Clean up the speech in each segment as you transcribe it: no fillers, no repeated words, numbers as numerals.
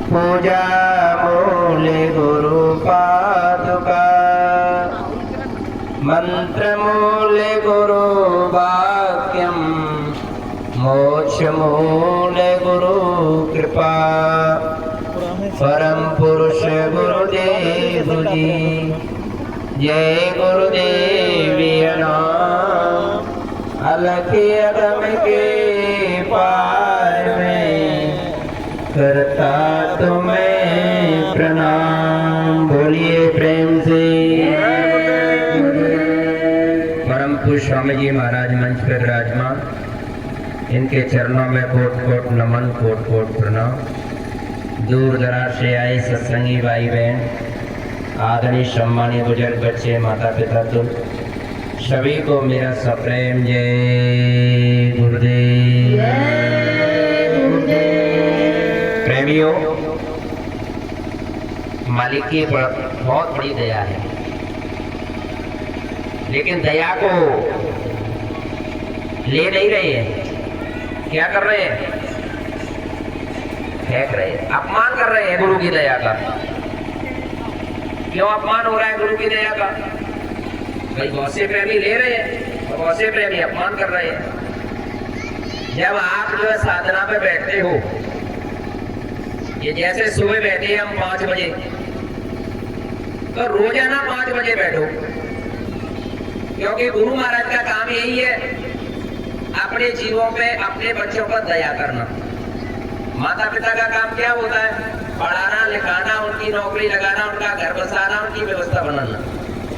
पूजा मूले गुरु पादुका मंत्र मूले गुरु वाक्यम मोक्ष मूले गुरु कृपा परम पुरुष गुरुदेव जी जय गुरुदेव अलख अगम के पार में करता तुम्हें प्रणाम। बोलिए प्रेम से। परम पूज्य स्वामी जी महाराज मंच पर विराजमान, इनके चरणों में कोट कोट नमन, कोट कोट प्रणाम। दूर दराज से आए सत्संगी भाई बहन, आदरणीय सम्मानीय बुजुर्ग बच्चे, माता पिता तुम सभी को मेरा सप्रेम जय गुरुदेव। प्रेमियों, मालिक की बहुत बड़ी दया है, लेकिन दया को ले नहीं रहे हैं। क्या कर रहे हैं? फेंक रहे हैं, अपमान कर रहे हैं गुरु की दया का। क्यों अपमान हो रहा है गुरु की दया का? भाई बहुत से प्रेमी ले रहे हैं और बहुत से प्रेमी अपमान कर रहे हैं। जब आप जो है साधना पे बैठते हो, ये जैसे सुबह बैठे हैं हम 5 बजे, तो रोजाना 5 बजे बैठो, क्योंकि गुरु महाराज का काम यही है अपने जीवों पे, अपने बच्चों पर दया करना। माता पिता का काम क्या होता है? पढ़ाना, लिखाना, उनकी नौकरी लगाना, उनका घर बसाना, उनकी व्यवस्था बनाना।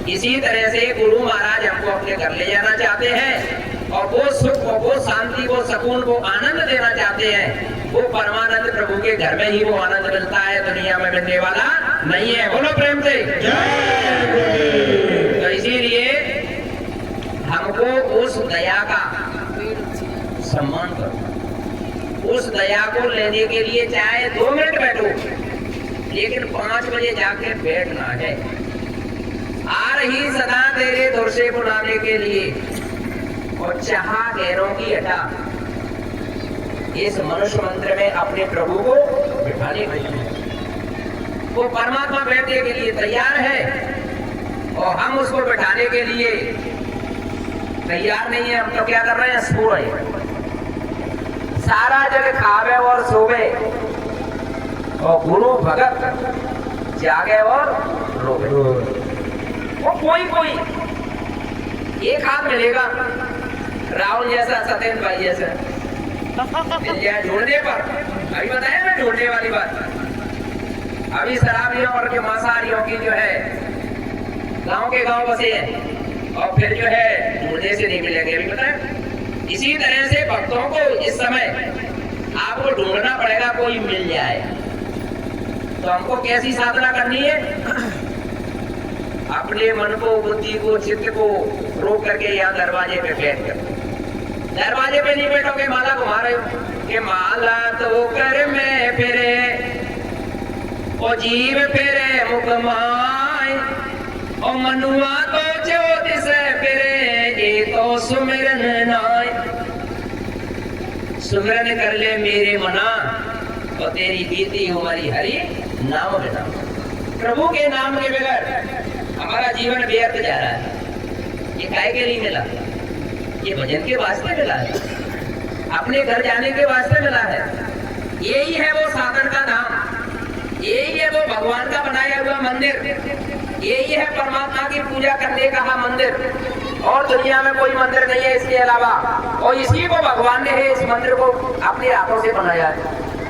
इसी तरह से गुरु महाराज हमको अपने घर ले जाना चाहते हैं और वो सुख को, वो शांति को, सुकून को, आनंद देना चाहते हैं। वो परमानंद प्रभु के घर में ही वो आनंद मिलता है, दुनिया में मिलने वाला नहीं है। बोलो प्रेम से। तो इसीलिए हमको उस दया का सम्मान करो। उस दया को लेने के लिए चाहे 2 मिनट बैठो, लेकिन 5 बजे जाके बैठना है। आ रही सदा तेरे दर से बुलाने के लिए और चाह गैरों की हटा, इस मनुष्य मंत्र में अपने प्रभु को बिठाने के लिए वो परमात्मा बैठने के लिए तैयार है और हम उसको बिठाने के लिए तैयार नहीं है। हम तो क्या कर रहे हैं? सो रहे हैं। सारा जग खावे और सोवे और गुरु भगत जागे और रोवे। वो कोई एक हाथ मिलेगा राहुल जैसा, सत्येंद्र भाई जैसा मिल जाए ढूंढने पर। अभी बताया ना ढूंढने वाली बात। अभी शराबियों और के मांसाहारियों की जो है गांव के गांव बसे हैं और फिर जो है ढूंढने से नहीं मिलेंगे। अभी बताया। इसी तरह से भक्तों को इस समय आपको ढूंढना पड़ेगा, कोई मिल जाए। तो हमको कैसी साधना करनी है? अपने मन को, बुद्धि को, चित्त को रोक करके यहाँ दरवाजे पे बैठ कर, दरवाजे पे नहीं बैठोगे, माला घुमा रहे हो कि माला तो कर में फिरे ओ जीव फिरे मुकमाय ओ मनुआ तो ज्योतिष फिरे ये तो सुमिरन नाय। सुमिरन कर ले मेरे मना और तेरी बीती हमारी हरि नाम बिना। प्रभु के नाम के बगैर हमारा जीवन व्यर्थ जा रहा है। ये काहे के लिए मिला? ये भजन के वास्ते मिला है, अपने घर जाने के वास्ते मिला है। यही है वो साधन का नाम, यही है वो भगवान का बनाया हुआ मंदिर, यही है परमात्मा की पूजा करने का मंदिर। और दुनिया में कोई मंदिर नहीं है इसके अलावा, और इसी को भगवान ने इस मंदिर को अपने हाथों से बनाया है।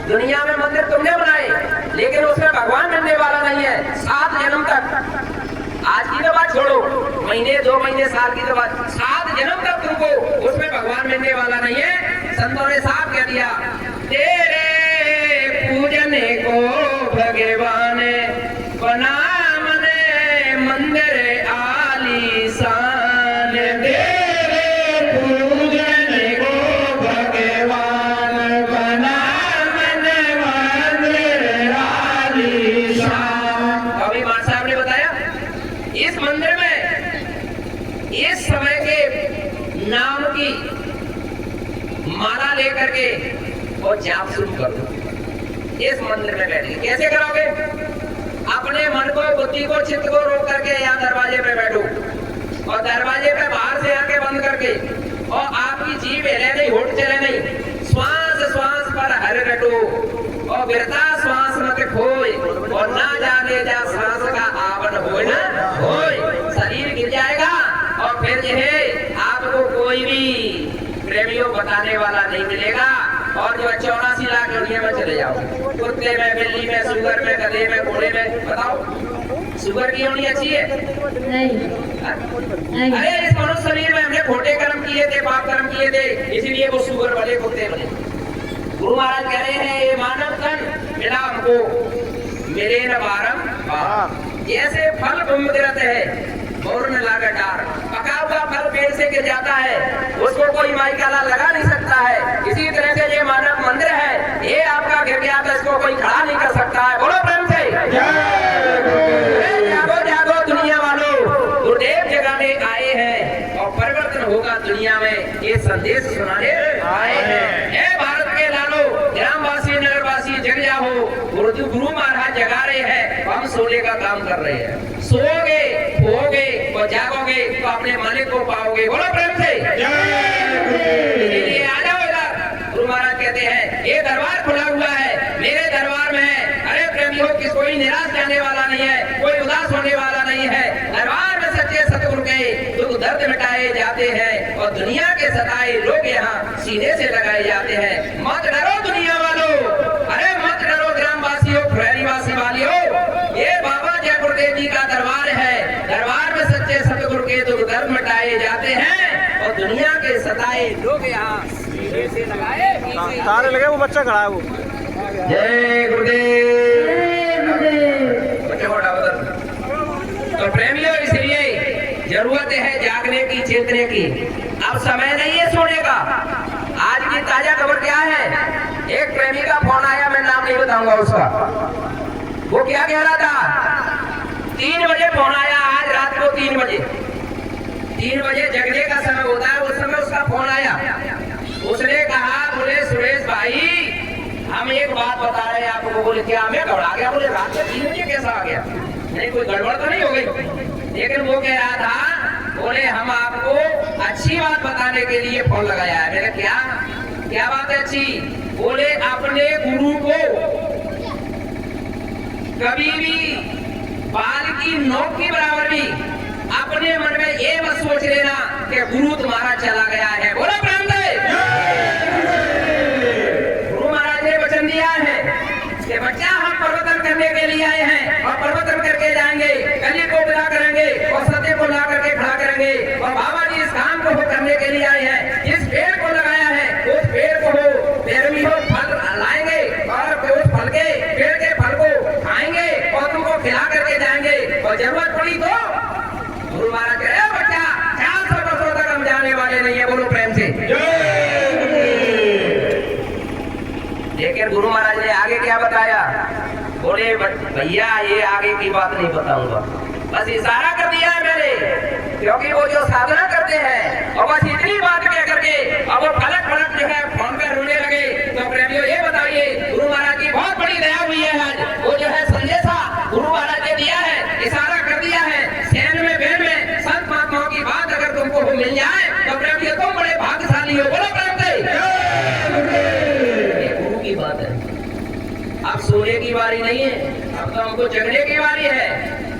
दुनिया में मंदिर तुमने बनाए, लेकिन उसमें भगवान मिलने वाला नहीं है 7 जन्म तक। आज की तो बात छोड़ो, महीने 2 महीने साल की तो बात, 7 जन्म तक तुमको उसमें भगवान मिलने वाला नहीं है। संतों ने साफ कह दिया, तेरे पूजन को भगवान बना मने मंदिर आलीशान। तेरे पूजन को भगवान बना मने मंदिर आलीशान। अभी मान साहब ने बताया, इस मंदिर में इस समय के नाम की माला लेकर के और जाप शुरू कर दो। इस मंदिर में बैठे। कैसे करोगे? अपने मन को, बुद्धि को, चित्त को रोक करके यहाँ दरवाजे पे बैठो और दरवाजे पे बाहर से आके बंद करके, और आपकी जीभ हिले नहीं, होठ चले नहीं, श्वास श्वास पर हर रटो और बिरता श्वास मत खोए, और ना जाने जा श्वास का आवन होए ना होए, शरीर गिर जाएगा और फिर यह आपको कोई भी प्रेमियों बताने वाला नहीं मिलेगा। और जो 84 लाख दुनिया में चले जाओ, कुत्ते में, बिल्ली में, सुगर में, गधे में, घोड़े में, बताओ सुगर की होनी अच्छी है? नहीं। अरे इस मनुष्य शरीर में हमने खोटे कर्म किए थे, पाप कर्म किए थे, इसीलिए वो सुगर बने, कुत्ते बने। गुरु महाराज कह रहे हैं, ये मानव तन मिला हमको मेरे न बारम, जैसे फल गुमगिरत है मोर में लागा डार, पका हुआ फल पेड़ से गिर जाता है, उसको कोई माइकाला लगा नहीं सकता है। इसी तरह से ये मानव मंदिर है, ये आपका गिर गया तो इसको कोई खड़ा नहीं कर सकता है। बोलो प्रेम से जागो जागो दुनिया वालों, गुरुदेव जगाने आए हैं और परिवर्तन होगा दुनिया में, ये संदेश सुनाने आए हैं। भारत के लालो, ग्रामवासी, नगरवासी, जग जाओ, गुरु महाराज जगा रहे हैं, हम सोने का काम कर रहे हैं। सोओगे, होगे और जागोगे तो अपने मालिक को पाओगे। बोलो प्रेम से। इसलिए आ जाओ इधर। गुरु महाराज कहते हैं, ये दरबार खुला हुआ है, मेरे दरबार में है। अरे प्रेमियों, किस कोई निराश जाने वाला नहीं है, कोई उदास होने वाला नहीं है। दरबार में सच्चे सतगुरु के दुख दर्द मिटाए जाते हैं और दुनिया के सताए लोग यहाँ सीने से लगाए जाते हैं। मत डरो दुनिया वालों, अरे मत डरो ग्रामवासियों, प्रहरीवासी वालियों, ये बाबा जय गुरुदेव जी का दरबार है। दरबार में सच्चे सतगुरु के दुख दर्द मिटाए जाते हैं और दुनिया के सताए लोग यहाँ सीने से लगाए तारे लगे। वो बच्चा खड़ा है वो। जय गुरुदेव। बच्चे को उठा बदल। तो प्रेमियों, इसलिए जरूरत है जागने की, चेतने की। अब समय नहीं है सोने का। आज की ताजा खबर क्या है? एक प्रेमी का फोन आया, मैं नाम नहीं बताऊंगा उसका। वो क्या कह रहा था? 3 बजे फोन आया, आज रात को 3 बजे। 3 बजे जगने का समय होता है, उस समय उसका फोन आया। उसने कहा, बोले सुरेश भाई, हम एक बात बता रहे हैं आपको। बोले क्या? मैं घबरा गया। बोले रात में 3 बजे कैसा आ गया? नहीं कोई गड़बड़ तो नहीं हो गई? लेकिन वो कह रहा था, बोले हम आपको अच्छी बात बताने के लिए फोन लगाया है। मैंने क्या क्या बात है अच्छी? बोले अपने गुरु को कभी भी बाल की नोक के बराबर भी अपने मन में ये मत सोच लेना कि गुरु तुम्हारा चला गया है। बोला प्रेम से। गुरु महाराज ने वचन दिया है कि बच्चा हम परिवर्तन करने के लिए आए हैं और परिवर्तन करके जाएंगे। गली को बुला करेंगे और सत्य को ला करके खड़ा करेंगे। और बाबा जी इस काम को करने के लिए आए हैं। जिस पेड़ को लगाया है उस पेड़ को पेड़ हो फल लाएंगे और उस फल के पेड़ के फल को खाएंगे और तुमको खिला करके जाएंगे। और जरूरत पड़ी तो गुरु महाराज कह रहे बच्चा 400 वर्षों तक हम जाने वाले नहीं है। बोलो प्रेम से। लेकिन गुरु महाराज ने आगे क्या बताया? बोले भैया ये आगे की बात नहीं बताऊंगा, बस इशारा कर दिया है मैंने। क्योंकि वो जो साधना करते हैं और बस इतनी बात कह करके अब वो फलक फलक जो है फोन पर रोने लगे। तो प्रेमियों ये बताइए, गुरु महाराज की बहुत बड़ी दया हुई है। आज वो जो है संदेशा गुरु महाराज ने दिया है, इशारा कर दिया है। सैन में बेन में संत महात्माओं की बात अगर तुमको मिल जाए तो प्रेमियों तुम बड़े भाग्यशाली हो। बोलो प्रेम से। ये गुरु की बात है। अब सोने की बारी नहीं है, अब तो हमको जगने की बारी है।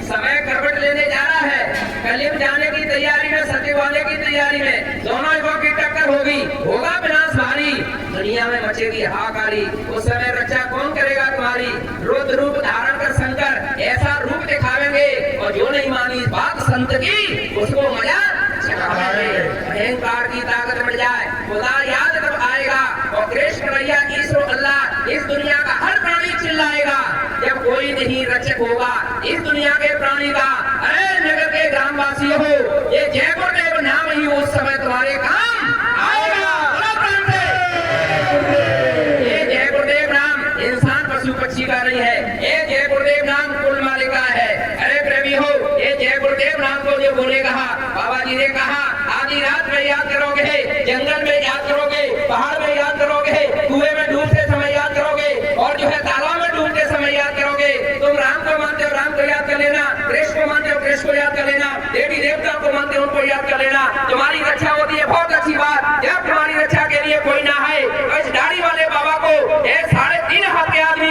समय करवट लेने जा रहा है। कलयुग जाने की तैयारी में, सत्य आने की तैयारी में, दोनों युगों की टक्कर होगी, होगा विनाश भारी, दुनिया में मचेगी हाहाकारी। उस समय रक्षा कौन करेगा तुम्हारी? रुद्र रूप धारण कर शंकर ऐसा रूप दिखावेंगे और जो नहीं मानी बात संत की उसको मजा अहंकार की ताकत मिल जाए, खुदा याद तब आएगा और कृष्ण भैया ईश्वर अल्लाह इस दुनिया का हर प्राणी चिल्लाएगा। जब कोई नहीं रक्षक होगा इस दुनिया के प्राणी का। अरे नगर के ग्रामवासी हो, ये जय गुरुदेव नाम ही उस समय तुम्हारे काम आएगा। ये जय गुरुदेव नाम इंसान पशु पक्षी का नहीं है, ये जय गुरुदेव नाम कुल मालिक का है। अरे प्रेमी हो, ये जय गुरुदेव नाम को जो बोले कहा, बाबा जी ने कहा आधी रात में याद करोगे, जंगल में याद करोगे, पहाड़ में याद करोगे, कुएं में डूबते समय याद करोगे और जो है तालाब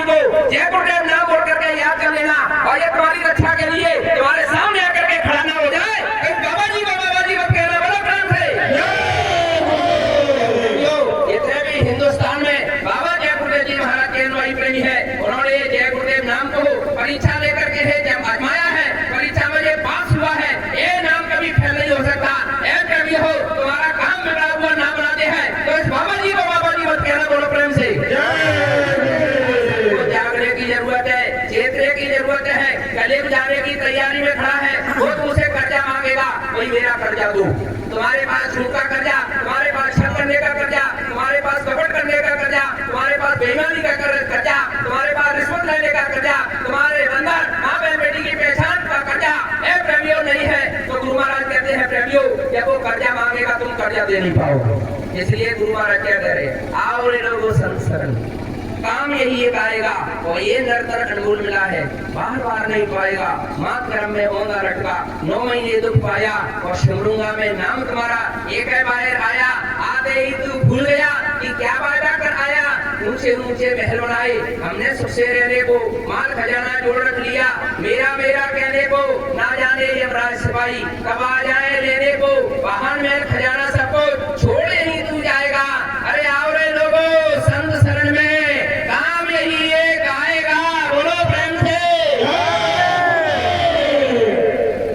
को जय गुरुदेव नाम बोल करके याद कर लेना, और ये तुम्हारी रक्षा के लिए तुम्हारे सामने आकर के खड़ा ना हो जाए, बाबा जी मत कहना, बड़ा प्रेम से। इतने भी हिंदुस्तान में बाबा जय गुरुदेव जी महाराज के अनुयायी प्रेमी है, उन्होंने जय गुरुदेव नाम को परीक्षा लेकर के है जब आजमाया है, परीक्षा में ये पास हुआ है, ये नाम कभी फेल नहीं हो सकता। प्रेमी हो, तुम्हारा काम बिगड़ा हुआ नाम बनाते हैं, तो इस बाबा जी मत कहना, बोलो प्रेम से। वो जागने की जरूरत है, चेतने की जरूरत है, कलेब जाने की तैयारी में खड़ा है, वो तुमसे कर्जा मांगेगा, वही मेरा कर्जा दो। तुम्हारे पास झूठ का कर्जा, तुम्हारे पास शक करने का कर्जा, तुम्हारे पास कपट करने का कर्जा, तुम्हारे पास बेईमानी का कर्जा, तुम्हारे पास रिश्वत लेने का कर्जा, तुम्हारे अंदर माँ बहन बेटी की पहचान का कर्जा प्रेमियों नहीं है, तो गुरु महाराज कहते हैं प्रेमियों, जब वो कर्जा मांगेगा तुम कर्जा दे नहीं पाओगे। इसलिए गुरु महाराज क्या कह रहे हैं, आओ रे लोगों संसरण, काम यही एक आएगा, और ये नरतर अनमोल मिला है, बार बार नहीं पाएगा, मात कर्म में होगा रटका, 9 महीने दुख पाया, और सिमरूंगा में नाम तुम्हारा, एक है बाहर आया, आते ही तू भूल गया कि क्या वादा कर आया, ऊंचे ऊंचे महल बनाए हमने सबसे रहने को, माल खजाना जोड़ रख लिया, मेरा मेरा कहने को, ना जाने यमराज सिपाही कब आ जाए लेने को, वाहन महल खजाना सबको छोड़े ही तू जाएगा। अरे आओ रे लोगों संत शरण में, काम यही एक आएगा, बोलो प्रेम से।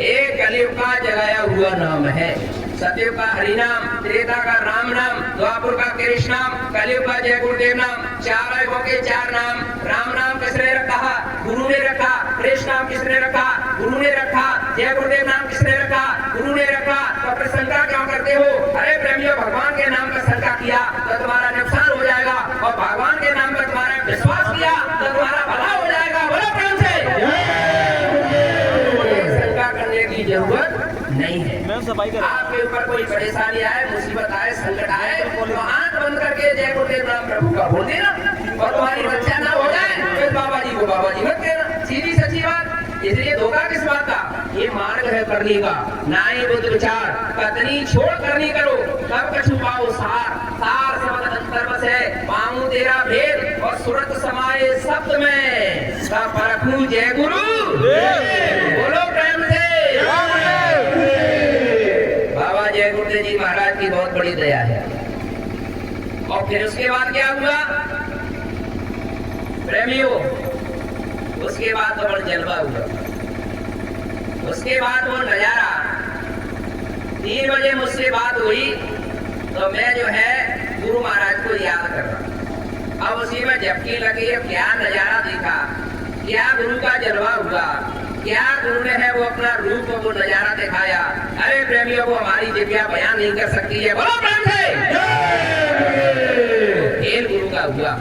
एक कलयुग का जलाया हुआ नाम है, सतयुग का हरि नाम, त्रेता का राम नाम, द्वापर का कृष्ण नाम, कलयुग का जय गुरुदेव नाम, 4 युगों के 4 नाम। राम नाम किसने रखा? गुरु ने रखा। कृष्ण नाम किसने रखा? गुरु ने रखा। जय गुरुदेव नाम किसने रखा? गुरु ने रखा। तो फिर शंका क्यों करते हो? अरे प्रेमियों, भगवान के नाम का शंका किया तो तुम्हारा नुकसान हो जाएगा, और भगवान के नाम पर तुम्हारा विश्वास किया तो तुम्हारा भला हो जाएगा। बोलो प्रेम से। शंका करने की जरूरत नहीं है। आपके ऊपर कोई परेशानी आए, मुसीबत आए, संकट आए, तो आंख बंद करके जय गुरुदेव नाम प्रभु का बोल देना, और तुम्हारी रक्षा ना हो जाए फिर बाबा जी को बाबा जी मत कहना। सीधी सच्ची बात। इसलिए धोखा किस बात का? ये मार्ग है करनी का, नाई बुद्ध विचार, कतनी छोड़ करनी करो, तब कछु पाओ सार, सार शब्द अंतर बस है, पाऊं तेरा भेद, और सुरत समाये शब्द में, सब परखूं जय गुरु। बोलो प्रेम से। बाबा जय गुरुदेव जी महाराज की बहुत बड़ी दया है। और फिर उसके बाद क्या हुआ प्रेमियों? उसके बाद तो बड़ा जलवा हुआ। उसके बाद वो नजारा, 3 बजे मुझसे बात हुई तो मैं जो है गुरु महाराज को याद कर रहा। अब उसी में झपकी लगी, क्या नजारा देखा, क्या गुरु का जलवा हुआ, क्या गुरु ने है वो अपना रूप वो नजारा दिखाया। अरे प्रेमियों, को हमारी दिव्या बयान नहीं कर सकती है। बोलो प्रेम से। खेल गुरु का हुआ।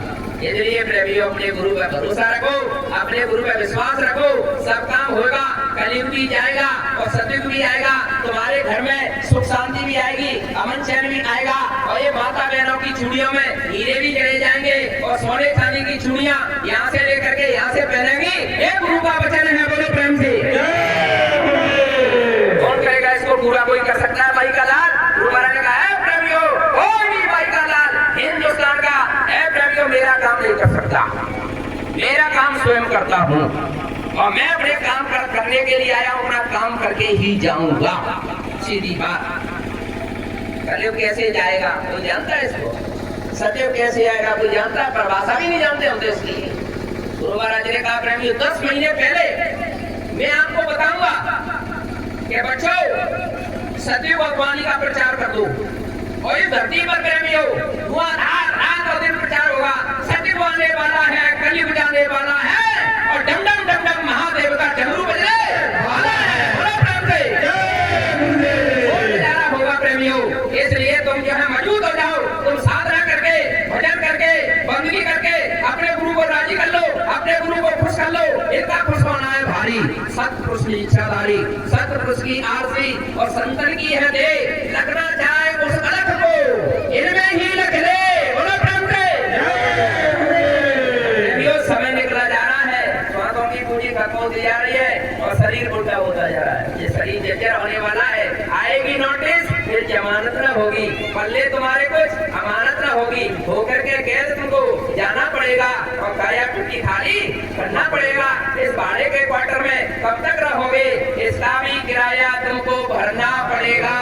इसलिए प्रेमियों, अपने गुरु पर भरोसा रखो, अपने गुरु पर विश्वास रखो, सब काम होगा। कलयुग भी जाएगा और सतयुग भी आएगा, तुम्हारे घर में सुख शांति भी आएगी, अमन चैन भी आएगा, और ये माता बहनों की चूड़ियों में हीरे भी चढ़े जाएंगे, और सोने चांदी की चूड़ियां यहाँ से लेकर के यहाँ से पहनेंगी। ये गुरु का वचन है। बोलो प्रेम से। कौन करेगा इसको पूरा? कोई कर सकता है? भाई का लाल गुरु महाराज ने कहा है प्रेमियों, कोई नहीं भाई का लाल हिंदुस्तान का है प्रेमियों, मेरा काम नहीं कर सकता, मेरा काम स्वयं करता हूँ, और मैं अपने काम करने के लिए आया हूँ, अपना काम करके ही जाऊंगा। सीधी बात। कलयुग कैसे जाएगा कोई जानता है इसको? सतयुग कैसे आएगा कोई जानता है? परिभाषा भी नहीं जानते हम तो इसकी। गुरु महाराज ने कहा प्रेमियों, 10 महीने पहले मैं आपको बताऊंगा कि बच्चों सतयुग भगवानी का प्रचार कर दो, और इस धरती पर प्रेमियों धुआंधार रात और दिन प्रचार होगा। सतयुग आने वाला है, कलयुग जाने वाला है, और डम डम डम डम महादेव का डमरू बजने वाला है। बोलो प्रेम से। नजारा होगा प्रेमियों। इसलिए तुम जो है मौजूद हो जाओ, तुम साधना करके, भजन करके, बंदगी करके अपने गुरु को राजी कर लो, अपने गुरु को खुश कर लो। इनका खुश होना है भारी। सतपुरुष की इच्छाधारी, सतपुरुष की आरती, और संतन की है दे, लगना चाहे उस अलख को, इनमें ही लख ले। बोलो प्रेम से। समय निकला जा रहा है, स्वादों की पूंजी खत्म होती जा रही है, और शरीर उल्टा होता जा रहा है। ये शरीर जर्जर होने वाला है। आएगी नोटिस फिर जमानत न होगी, पल्ले तुम्हारे कुछ अमानत न होगी, होकर के कैद तुमको जाना पड़ेगा और काया टुकी खाली करना पड़ेगा। इस भाड़े के क्वार्टर में कब तक रहोगे, इसका भी किराया तुमको भरना पड़ेगा।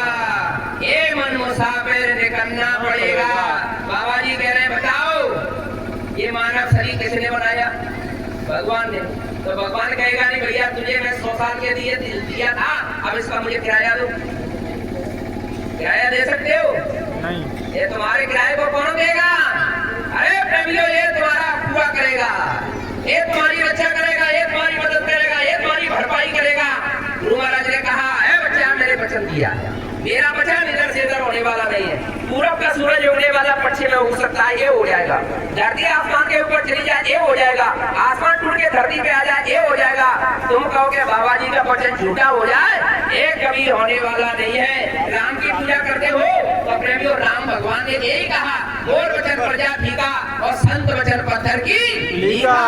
ये मन मुसाफिर निकलना पड़ेगा। बाबा जी कह रहे हैं बताओ ये मानव शरीर किसने बनाया? भगवान ने। तो भगवान कहेगा नहीं भैया तुझे मैं 100 साल के लिए दिया था, अब इसका मुझे किराया दो। किराया दे सकते हो? नहीं। ये तुम्हारे किराए को कौन देगा? अरे प्रेमियों ये तुम्हारा पूरा करेगा, ये तुम्हारी रक्षा करेगा, ये तुम्हारी मदद करेगा, ये तुम्हारी भरपाई करेगा। गुरु महाराज ने कहा है बच्चा मेरे वचन दिया, मेरा वचन इधर से इधर होने वाला नहीं है। पूरब का सूरज उगने वाला पश्चिम में उग सकता है, ये हो जाएगा। धरती आसमान के ऊपर चली जाए, ये हो जाएगा। आसमान टूट के धरती पे आ जाए, ये हो जाएगा। तुम कहोगे बाबा जी का वचन झूठा हो जाए, ये कभी होने वाला नहीं है। राम की पूजा करते हो तो प्रेमियों राम भगवान ने यही कहा, मोर वचन प्रजा फीका और संत वचन पत्थर की लीका।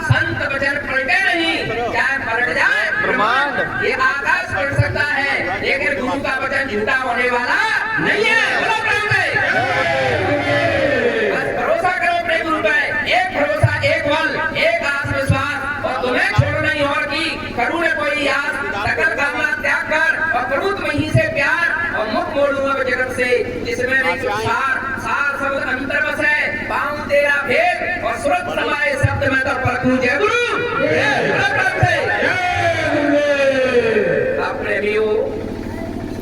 संत वचन पलटे नहीं, चाहे पलट जाए ब्रह्मांड, ये आकाश पलट सकता है, लेकिन गुरु का वचन झूठा होने वाला नहीं है। बस भरोसा करो अपने गुरु पे, एक भरोसा, एक बल, एक आत्मविश्वास, और तुम्हें छोड़ना नहीं और की करूँ न कोई आस, सकल कामना त्याग कर और करूँ तुम्हीं से प्यार, और मुख मोड़ूंगा जगत से जिसमें नहीं सार। सार शब्द अंतर बस है, पाऊं तेरा भेद और सुरत समाये शब्द में तो परखूं जय गुरु। अपने भी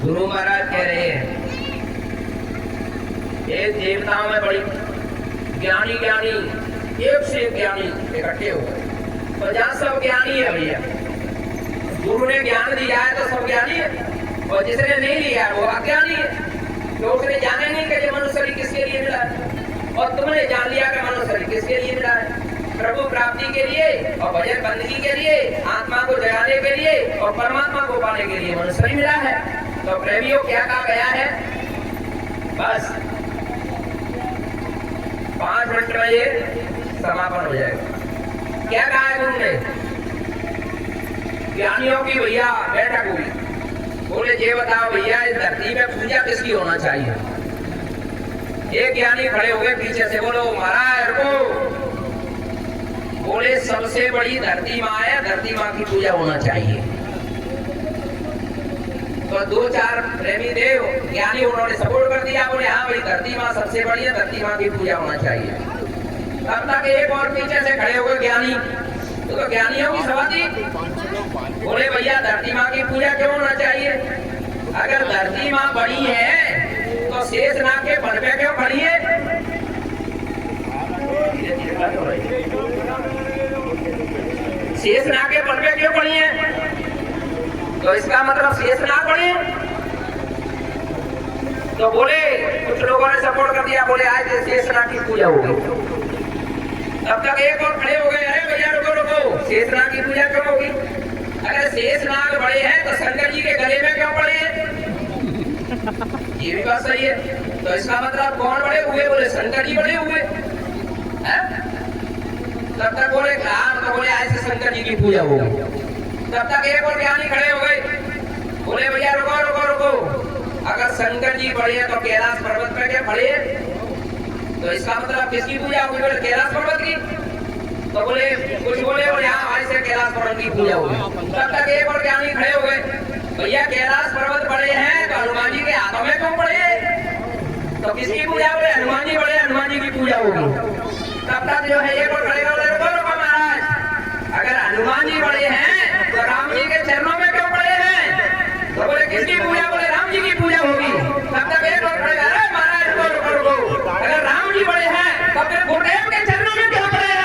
गुरु महाराज कह रहे हैं ये देवताओं में बड़ी ज्ञानी ज्ञानी एक से एक ज्ञानी इकट्ठे हो गए। तो जहाँ सब ज्ञानी है भैया, गुरु ने ज्ञान दिया है तो सब ज्ञानी है, और जिसने नहीं लिया वो अज्ञानी है। तो उसने जाना नहीं कि ये मनुष्य शरीर किसके लिए मिला है, और तुमने जान लिया कि मनुष्य शरीर किसके लिए मिला है? प्रभु प्राप्ति के लिए और भजन बंदगी के लिए, आत्मा को जगाने के लिए और परमात्मा को पाने के लिए मनुष्य शरीर मिला है। तो प्रेमियों क्या कहा गया है? बस 5 मिनट में ये समापन हो जाएगा। क्या कहा है गुरु ने? ज्ञानियों की भैया बैठक हुई, बोले ये बताओ भैया इस धरती में पूजा किसकी होना चाहिए? एक ज्ञानी खड़े हो गए पीछे से, बोलो महाराज को, बोले सबसे बड़ी धरती माँ है, धरती माँ की पूजा होना चाहिए। तो 2-4 प्रेमी देव ज्ञानी उन्होंने सपोर्ट कर दिया, बोले हाँ भाई धरती माँ सबसे बड़ी है, धरती माँ की पूजा होना चाहिए। तब तक एक और पीछे से खड़े हो गए ज्ञानी, तो ज्ञानियों की सभा थी, बोले भैया धरती माँ की पूजा क्यों होना चाहिए? अगर धरती माँ बड़ी है तो शेषनाग के फन पे क्यों खड़ी है? शेषनाग के फन पे क्यों खड़ी है? तो इसका मतलब शेषनाग बड़ी है। तो बोले कुछ लोगों ने सपोर्ट कर दिया, बोले आज शेषनाग की पूजा होगी। तब तक एक और खड़े हो गए, अरे भैया रुको रुको, शेषनाग की पूजा क्यों होगी? अगर शेषनाग बड़े हैं तो शंकर जी के गले में क्यों पड़े हैं? ये भी बात सही है। तो इसका मतलब कौन बड़े हुए? बोले शंकर जी बड़े हुए। तब तक बोले तो बोले ऐसे शंकर जी की पूजा होगी। तब तक एक और ज्ञानी खड़े हो गए, बोले भैया रुको रुको रुको, अगर शंकर जी बड़े हैं तो कैलाश पर्वत पे क्या खड़े हैं? तो इसका मतलब किसकी पूजा होगी? बोले कैलाश पर्वत की। तो बोले कुछ बोले और यहाँ ऐसे कैलाश पर्वत की पूजा होगी। तब तक एक और ज्ञानी खड़े हो गए, भैया कैलाश पर्वत बड़े हैं तो हनुमान जी के हाथों में क्यों पड़े? तो किसकी पूजा? बोले हनुमान जी बड़े, हनुमान जी की पूजा होगी। तब तक जो है एक और खड़े हो गए, रुको महाराज, अगर हनुमान जी बड़े हैं तो राम जी के चरणों में क्यों पड़े हैं? तो बोले किसकी पूजा? बोले राम जी की पूजा होगी। तब तक एक और खड़े, अरे महाराज रुको रुको, अगर राम जी बड़े हैं तो फिर गुरुदेव के चरणों में क्यों पड़े हैं?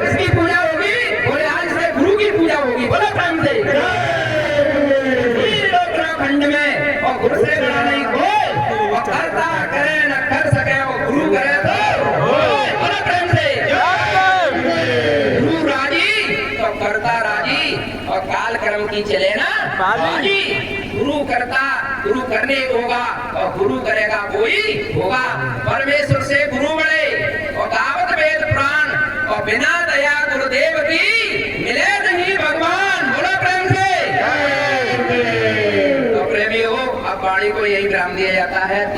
किसकी पूजा होगी? बोले आज से गुरु की पूजा होगी। बोलो प्रेम से, उत्तराखंड में और गुरु से बड़ा नहीं कोई, और करता करे न कर सके और गुरु करे तो बोलो प्रेम से, गुरु राजी तो करता राजी, और काल कर्म की चले ना बाजी। गुरु करता, गुरु करने होगा, और गुरु करेगा कोई होगा। परमेश्वर से गुरु बड़े और दावत वेद प्राण, और बिना दया गुरुदेव की मिले नहीं भगवान। बोलो प्रेम से। वाणी को यही विराम दिया जाता है।